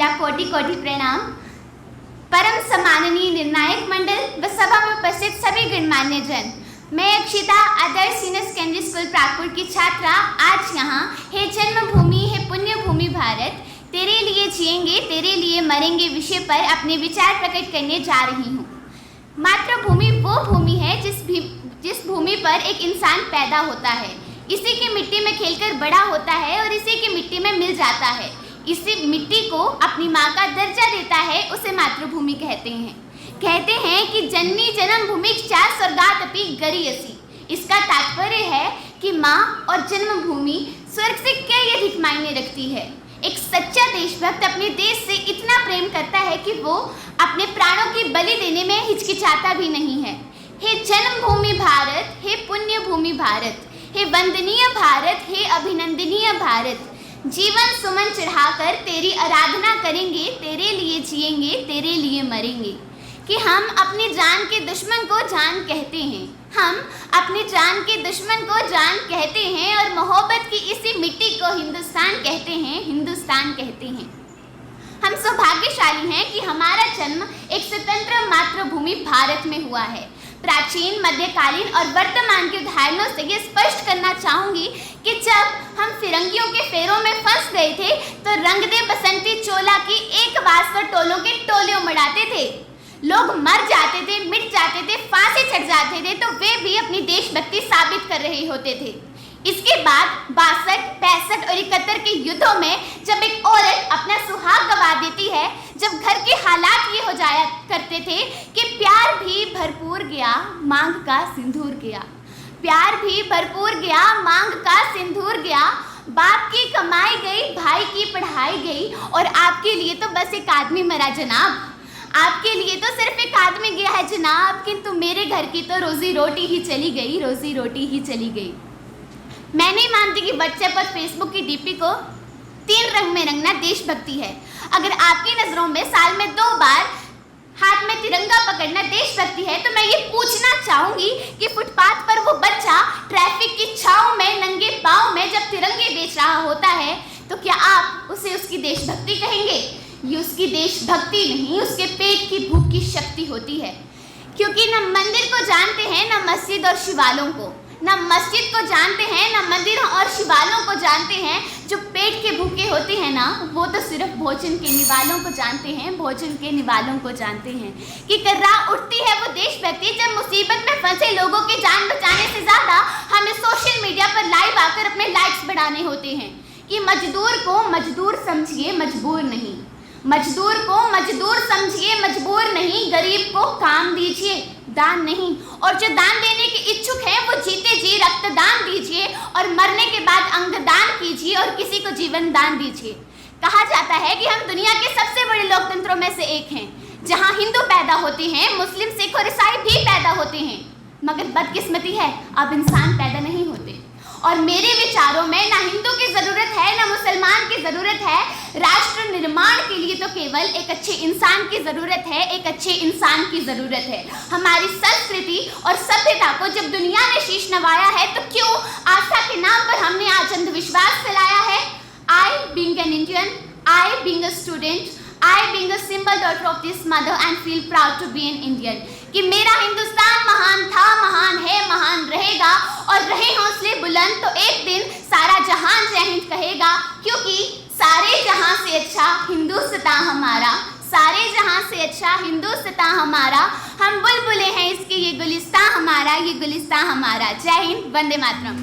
मेरा कोटि कोटि प्रणाम। परम सम्माननीय निर्णायक मंडल व सभा में उपस्थित सभी गणमान्य जन, मैं अक्षिता आदर्श सीनियर सेकेंडरी स्कूल प्रागपुर की छात्रा आज यहाँ हे जन्मभूमि हे पुण्य भूमि भारत तेरे लिए जिएंगे तेरे लिए मरेंगे विषय पर अपने विचार प्रकट करने जा रही हूँ। मातृभूमि वो भूमि है जिस भूमि पर एक इंसान पैदा होता है, इसी की मिट्टी में खेलकर बड़ा होता है और इसी की मिट्टी में मिल जाता है। इसी मिट्टी को अपनी माँ का दर्जा देता है, उसे मातृभूमि कहते हैं। कहते हैं कि जननी जन्मभूमि चार स्वर्गादपि गरीयसी। इसका तात्पर्य है कि माँ और जन्मभूमि स्वर्ग से कई अधिक मायने रखती है। एक सच्चा देशभक्त अपने देश से इतना प्रेम करता है कि वो अपने प्राणों की बलि देने में हिचकिचाता भी नहीं है। हे जन्मभूमि भारत, हे पुण्य भूमि भारत, हे वंदनीय भारत, हे अभिनंदनीय भारत, जीवन सुमन चढ़ाकर तेरी आराधना करेंगे, तेरे लिए जिएंगे, तेरे लिए मरेंगे। कि हम अपनी जान के दुश्मन को जान कहते हैं, हम अपनी जान के दुश्मन को जान कहते हैं और मोहब्बत की इसी मिट्टी को हिंदुस्तान कहते हैं, हिंदुस्तान कहते हैं। हम सौभाग्यशाली हैं कि हमारा जन्म एक स्वतंत्र मातृभूमि भारत में हुआ है। प्राचीन, मध्यकालीन और वर्तमान के उदाहरणों से ये स्पष्ट करना चाहूँगी कि जब हम फिरंगियों के फेरों में फंस गए थे तो रंग दे बसंती चोला की एक आवाज़ पर टोलों के टोले उमड़ाते थे। लोग मर जाते थे, मिट जाते थे, फांसी चढ़ जाते थे, तो वे भी अपनी देशभक्ति साबित कर रहे होते थे। इसके बाद 62, 65 और 71 के युद्धों में जब एक औरत अपना सुहाग गंवा देती है, जब घर के हालात ये हो जाया करते थे कि प्यार भी भरपूर गया, मांग का सिंदूर गया। प्यार भी भरपूर गया, मांग का सिंदूर गया। बाप की कमाई गई, भाई की पढ़ाई गई और आपके लिए तो बस एक आदमी मरा जनाब। आपके लिए तो सिर्फ एक आदमी गया है जनाब, किंतु मेरे घर की तो रोजी रोटी ही चली गई, रोजी रोटी ही चली गई। मैं नहीं मानती कि व्हाट्सएप और फेसबुक की डीपी को 3 रंग में रंगना देशभक्ति है। अगर आपकी नज़रों में साल में 2 बार हाथ में तिरंगा पकड़ना देशभक्ति है, तो मैं ये पूछना चाहूँगी कि फुटपाथ पर वो बच्चा ट्रैफिक की छाँव में नंगे पाँव में जब तिरंगे बेच रहा होता है, तो क्या आप उसे उसकी देशभक्ति कहेंगे? ये उसकी देशभक्ति नहीं, उसके पेट की भूख की शक्ति होती है। क्योंकि न मंदिर को जानते हैं, न मस्जिद और शिवालों को, न मस्जिद को जानते हैं, न मंदिरों और शिवालों को जानते हैं। जो पेट के भूखे होते हैं ना, वो तो सिर्फ भोजन के निवालों को जानते हैं, भोजन के निवालों को जानते हैं। कि कर्रा उठती है वो देशभक्ति जब मुसीबत में फंसे लोगों की जान बचाने से ज़्यादा हमें सोशल मीडिया पर लाइव आकर अपने लाइक्स बढ़ाने होते हैं। कि मजदूर को मजदूर समझिए, मजबूर नहीं। मजदूर को मजदूर समझिए, मजबूर नहीं। गरीब को काम दीजिए, दान नहीं। और जो दान देने के इच्छुक हैं वो जीते जी रक्तदान दीजिए और मरने के बाद अंगदान कीजिए और किसी को जीवन दान दीजिए। कहा जाता है कि हम दुनिया के सबसे बड़े लोकतंत्रों में से एक हैं, जहां हिंदू पैदा होते हैं, मुस्लिम, सिख और ईसाई भी पैदा होते हैं, मगर बदकिस्मती है अब इंसान पैदा नहीं होते। और मेरे विचारों में ना हिंदू की ज़रूरत है ना मुसलमान की ज़रूरत है। राष्ट्र निर्माण के लिए तो केवल एक अच्छे इंसान की ज़रूरत है, एक अच्छे इंसान की ज़रूरत है। हमारी संस्कृति और सभ्यता को जब दुनिया ने शीश नवाया है, तो क्यों आस्था के नाम पर हमने आज अंधविश्वास फैलाया है? I being an Indian, I being a student, I being a simple daughter of this mother and feel proud to be an Indian। कि मेरा हिंदुस्तान महान था, महान है, महान रहेगा और रहे हौसले बुलंद तो एक दिन सारा जहान जय हिंद कहेगा। क्योंकि सारे जहां से अच्छा हिंदुस्तान हमारा, सारे जहां से अच्छा हिंदुस्तान हमारा। हम बुलबुलें हैं इसके, ये गुलिस्तान हमारा, ये गुलिस्तान हमारा। जय हिंद, वंदे मातरम।